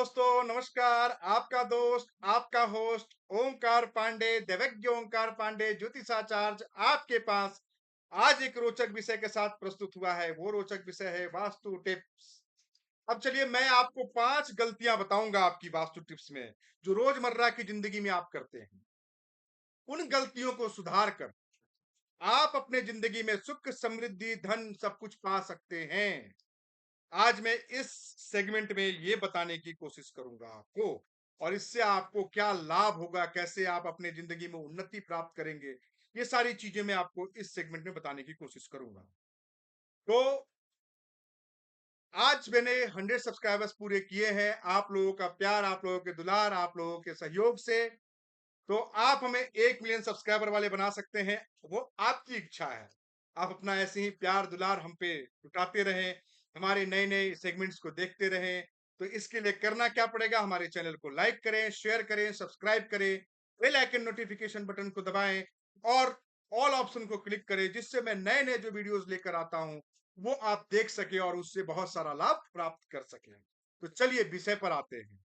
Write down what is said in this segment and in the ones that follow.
दोस्तों नमस्कार। आपका दोस्त आपका होस्ट ओंकार पांडे, दैवज्ञ ओंकार पांडे, ज्योतिषाचार्य आपके पास आज एक रोचक विषय के साथ प्रस्तुत हुआ है। वो रोचक विषय है वास्तु टिप्स। अब चलिए मैं आपको 5 गलतियां बताऊंगा आपकी वास्तु टिप्स में, जो रोजमर्रा की जिंदगी में आप करते हैं। उन गलतियों को सुधार कर आप अपने जिंदगी में सुख, समृद्धि, धन सब कुछ पा सकते हैं। आज मैं इस सेगमेंट में ये बताने की कोशिश करूंगा आपको, और इससे आपको क्या लाभ होगा, कैसे आप अपने जिंदगी में उन्नति प्राप्त करेंगे, ये सारी चीजें मैं आपको इस सेगमेंट में बताने की कोशिश करूंगा। तो आज मैंने 100 सब्सक्राइबर्स पूरे किए हैं। आप लोगों का प्यार, आप लोगों के दुलार, आप लोगों के सहयोग से तो आप हमें 1 मिलियन सब्सक्राइबर वाले बना सकते हैं। वो आपकी इच्छा है। आप अपना ऐसे ही प्यार दुलार हम पे लुटाते रहें, हमारे नए नए सेगमेंट्स को देखते रहें। तो इसके लिए करना क्या पड़ेगा, हमारे चैनल को लाइक करें, शेयर करें, सब्सक्राइब करें, बेल आइकन नोटिफिकेशन बटन को दबाएं और ऑल ऑप्शन को क्लिक करें, जिससे मैं नए नए जो वीडियोस लेकर आता हूं वो आप देख सके और उससे बहुत सारा लाभ प्राप्त कर सके। तो चलिए विषय पर आते हैं।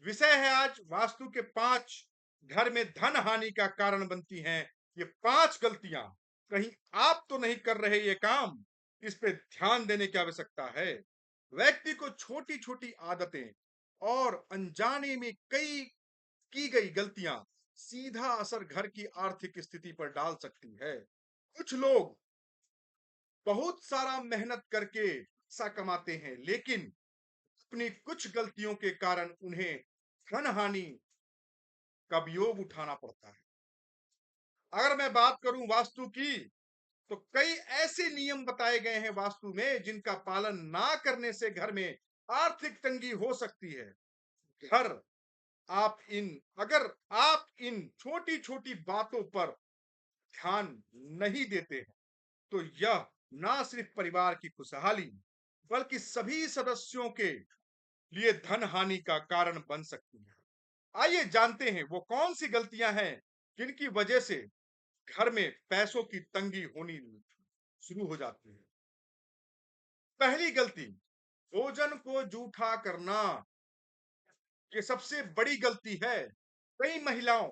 विषय है आज वास्तु के 5 घर में धन हानि का कारण बनती हैं ये 5 गलतियां। कहीं आप तो नहीं कर रहे ये काम, इस पे ध्यान देने की आवश्यकता है। व्यक्ति को छोटी छोटी आदतें और अनजाने में कई की गई गलतियां सीधा असर घर की आर्थिक स्थिति पर डाल सकती है। कुछ लोग बहुत सारा मेहनत करके पैसा कमाते हैं, लेकिन अपनी कुछ गलतियों के कारण उन्हें धन हानि का वियोग उठाना पड़ता है। अगर मैं बात करूं वास्तु की, तो कई ऐसे नियम बताए गए हैं वास्तु में जिनका पालन ना करने से घर में आर्थिक तंगी हो सकती है। घर आप इन अगर आप इन छोटी छोटी बातों पर ध्यान नहीं देते हैं, तो यह ना सिर्फ परिवार की खुशहाली बल्कि सभी सदस्यों के लिए धन हानि का कारण बन सकती है। आइए जानते हैं वो कौन सी गलतियां हैं जिनकी वजह से घर में पैसों की तंगी होनी शुरू हो जाती है। पहली गलती, भोजन को जूठा करना। ये सबसे बड़ी गलती है। कई महिलाओं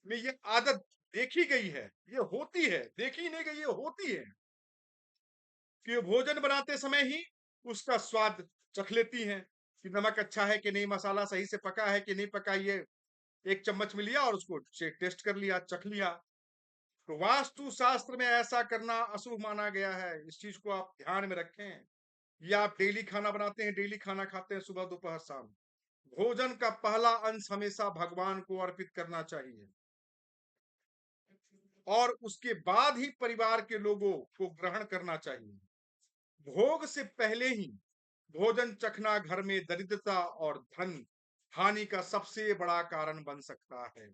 में ये आदत देखी गई है, ये होती है, देखी नहीं गई, ये होती है कि वो भोजन बनाते समय ही उसका स्वाद चख लेती हैं कि नमक अच्छा है कि नहीं, मसाला सही से पका है कि नहीं पका। ये एक चम्मच में लिया और उसको टेस्ट कर लिया, चख लिया। तो वास्तु शास्त्र में ऐसा करना अशुभ माना गया है। इस चीज को आप ध्यान में रखें। या आप डेली खाना बनाते हैं, डेली खाना खाते हैं, सुबह दोपहर शाम, भोजन का पहला अंश हमेशा भगवान को अर्पित करना चाहिए और उसके बाद ही परिवार के लोगों को ग्रहण करना चाहिए। भोग से पहले ही भोजन चखना घर में दरिद्रता और धन हानि का सबसे बड़ा कारण बन सकता है।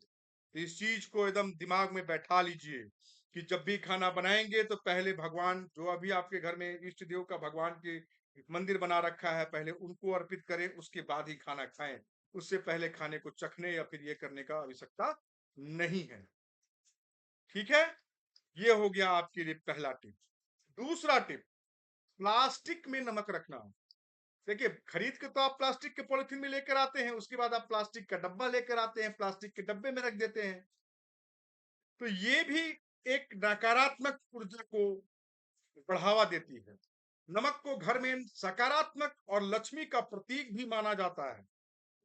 तो इस चीज को एकदम दिमाग में बैठा लीजिए कि जब भी खाना बनाएंगे तो पहले भगवान, जो अभी आपके घर में इष्ट देव का भगवान के मंदिर बना रखा है, पहले उनको अर्पित करें, उसके बाद ही खाना खाएं। उससे पहले खाने को चखने या फिर ये करने का आवश्यकता नहीं है। ठीक है, ये हो गया आपके लिए पहला टिप। दूसरा टिप, प्लास्टिक में नमक रखना। देखिए, खरीद के तो आप प्लास्टिक के पॉलिथीन में लेकर आते हैं, उसके बाद आप प्लास्टिक का डब्बा लेकर आते हैं, प्लास्टिक के डब्बे में रख देते हैं। तो ये भी एक नकारात्मक ऊर्जा को बढ़ावा देती है। नमक को घर में सकारात्मक और लक्ष्मी का प्रतीक भी माना जाता है,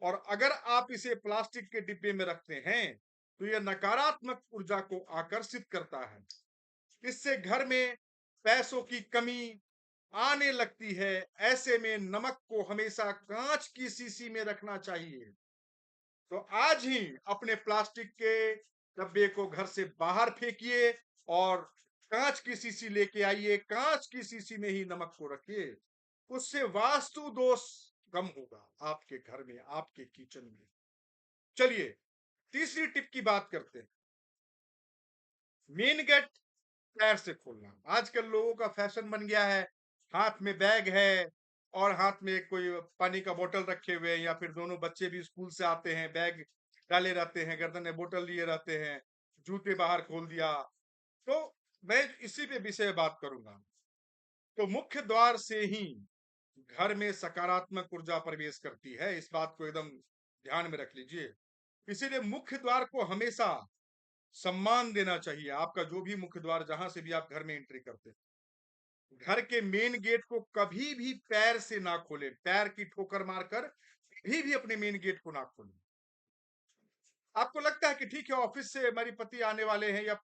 और अगर आप इसे प्लास्टिक के डिब्बे में रखते हैं तो यह नकारात्मक ऊर्जा को आकर्षित करता है। इससे घर में पैसों की कमी आने लगती है। ऐसे में नमक को हमेशा कांच की शीशी में रखना चाहिए। तो आज ही अपने प्लास्टिक के डब्बे को घर से बाहर फेंकिए और कांच की शीशी लेके आइए। कांच की शीशी में ही नमक को रखिए, उससे वास्तु दोष कम होगा आपके घर में, आपके किचन में। चलिए तीसरी टिप की बात करते हैं। मेन गेट पैर से खोलना आजकल लोगों का फैशन बन गया है। हाथ में बैग है और हाथ में कोई पानी का बोतल रखे हुए हैं, या फिर दोनों बच्चे भी स्कूल से आते हैं, बैग डाले रहते हैं, गर्दन में बोतल लिए रहते हैं, जूते बाहर खोल दिया। तो मैं इसी पे विषय बात करूंगा। तो मुख्य द्वार से ही घर में सकारात्मक ऊर्जा प्रवेश करती है। इस बात को एकदम ध्यान में रख लीजिए। इसीलिए मुख्य द्वार को हमेशा सम्मान देना चाहिए। आपका जो भी मुख्य द्वार, जहां से भी आप घर में एंट्री करते हैं, घर के मेन गेट को कभी भी पैर से ना खोलें। पैर की ठोकर मारकर कभी भी अपने मेन गेट को ना खोलें। आपको लगता है कि ठीक है, ऑफिस से हमारी पति आने वाले हैं, या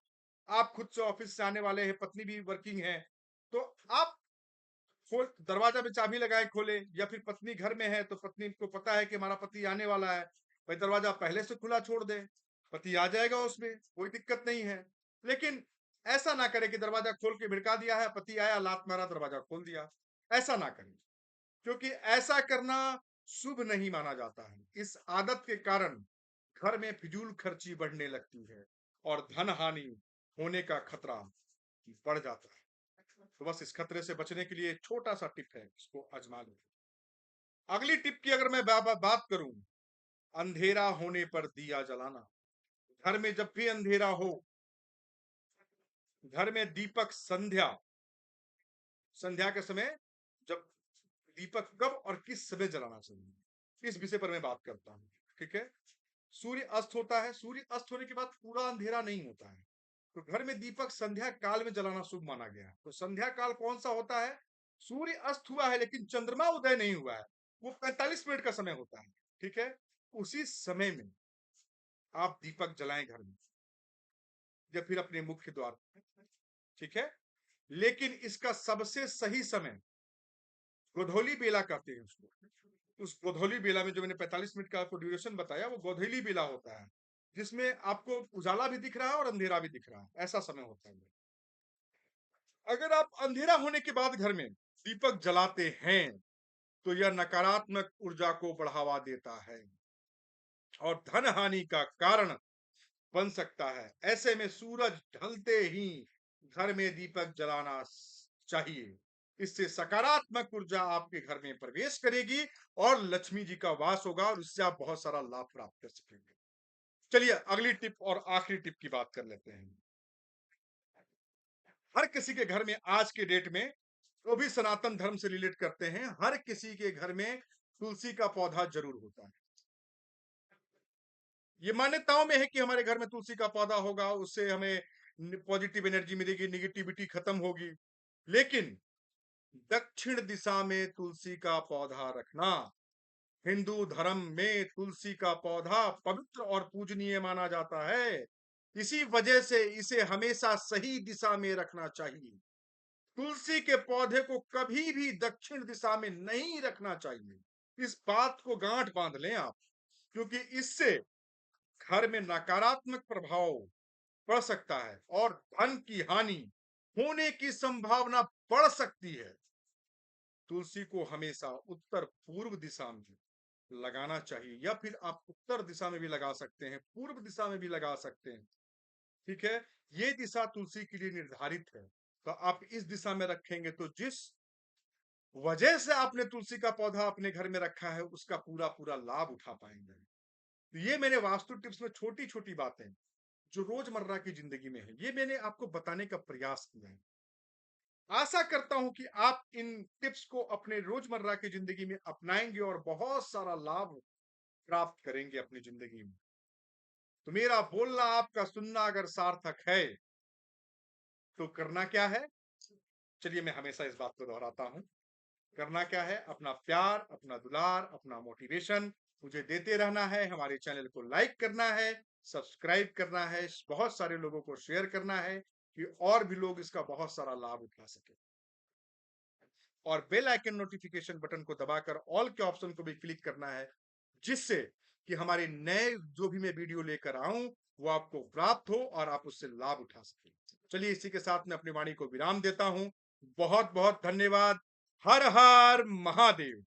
आप खुद से ऑफिस से आने वाले हैं, पत्नी भी वर्किंग है, तो आप खोल दरवाजा में चाबी लगाए खोले, या फिर पत्नी घर में है तो पत्नी को पता है कि हमारा पति आने वाला है, भाई दरवाजा पहले से खुला छोड़ दे, पति आ जाएगा, उसमें कोई दिक्कत नहीं है। लेकिन ऐसा ना करें कि दरवाजा खोल के भिड़का दिया है, पति आया, लात मारा, दरवाजा खोल दिया। ऐसा ना करें, क्योंकि ऐसा करना शुभ नहीं माना जाता है। इस आदत के कारण घर में फिजूल खर्ची बढ़ने लगती है और धन हानि होने का खतरा बढ़ जाता है। तो बस इस खतरे से बचने के लिए एक छोटा सा टिप है, इसको आजमा लो। अगली टिप की अगर मैं बात करूं, अंधेरा होने पर दिया जलाना। घर में जब भी अंधेरा हो, घर में दीपक संध्या संध्या के समय, जब दीपक कब और किस समय जलाना चाहिए, इस विषय पर मैं बात करता हूं। ठीक है, सूर्य अस्त होता है, सूर्य अस्त होने के बाद पूरा अंधेरा नहीं होता है, तो घर में दीपक संध्या काल में जलाना शुभ माना गया है। तो संध्या काल कौन सा होता है? सूर्य अस्त हुआ है लेकिन चंद्रमा उदय नहीं हुआ है, वो 45 मिनट का समय होता है। ठीक है, उसी समय में आप दीपक जलाएं घर में, या फिर अपने मुख्य द्वार पर। ठीक है, लेकिन इसका सबसे सही समय गोधूली बेला कहते हैं उसको। उस गोधूली बेला में, जो मैंने 45 मिनट का आपको ड्यूरेशन बताया, वो गोधूली बेला होता है, जिसमें आपको उजाला भी दिख रहा है और अंधेरा भी दिख रहा है, ऐसा समय होता है। अगर आप अंधेरा होने के बाद घर में दीपक जलाते हैं, तो यह नकारात्मक ऊर्जा को बढ़ावा देता है और धन हानि का कारण बन सकता है। ऐसे में सूरज ढलते ही घर में दीपक जलाना चाहिए। इससे सकारात्मक ऊर्जा आपके घर में प्रवेश करेगी और लक्ष्मी जी का वास होगा, और इससे आप बहुत सारा लाभ प्राप्त कर सकेंगे। चलिए अगली टिप और आखिरी टिप की बात कर लेते हैं। हर किसी के घर में आज के डेट में, वो भी सनातन धर्म से रिलेट करते हैं, हर किसी के घर में तुलसी का पौधा जरूर होता है। ये मान्यताओं में है कि हमारे घर में तुलसी का पौधा होगा, उससे हमें पॉजिटिव एनर्जी मिलेगी, निगेटिविटी खत्म होगी। लेकिन दक्षिण दिशा में तुलसी का पौधा रखना, हिंदू धर्म में तुलसी का पौधा पवित्र और पूजनीय माना जाता है। इसी वजह से इसे हमेशा सही दिशा में रखना चाहिए। तुलसी के पौधे को कभी भी दक्षिण दिशा में नहीं रखना चाहिए। इस बात को गांठ बांध लें आप, क्योंकि इससे घर में नकारात्मक प्रभाव पड़ सकता है और धन की हानि होने की संभावना बढ़ सकती है। तुलसी को हमेशा उत्तर पूर्व दिशा में लगाना चाहिए, या फिर आप उत्तर दिशा में भी लगा सकते हैं, पूर्व दिशा में भी लगा सकते हैं। ठीक है, ये दिशा तुलसी के लिए निर्धारित है, तो आप इस दिशा में रखेंगे तो जिस वजह से आपने तुलसी का पौधा अपने घर में रखा है, उसका पूरा पूरा लाभ उठा पाएंगे। तो ये मेरे वास्तु टिप्स में छोटी छोटी बातें जो रोजमर्रा की जिंदगी में है, ये मैंने आपको बताने का प्रयास किया है। आशा करता हूं कि आप इन टिप्स को अपने रोजमर्रा की जिंदगी में अपनाएंगे और बहुत सारा लाभ प्राप्त करेंगे अपनी जिंदगी में। तो मेरा बोलना, आपका सुनना अगर सार्थक है, तो करना क्या है? चलिए मैं हमेशा इस बात को दोहराता हूं। करना क्या है? अपना प्यार, अपना दुलार, अपना मोटिवेशन मुझे देते रहना है। हमारे चैनल को लाइक करना है, सब्सक्राइब करना है, बहुत सारे लोगों को शेयर करना है कि और भी लोग इसका बहुत सारा लाभ उठा सके, और बेल आइकन नोटिफिकेशन बटन को दबाकर ऑल के ऑप्शन को भी क्लिक करना है, जिससे कि हमारे नए जो भी मैं वीडियो लेकर आऊं, वो आपको प्राप्त हो और आप उससे लाभ उठा सके। चलिए इसी के साथ मैं अपनी वाणी को विराम देता हूं। बहुत बहुत धन्यवाद। हर हर महादेव।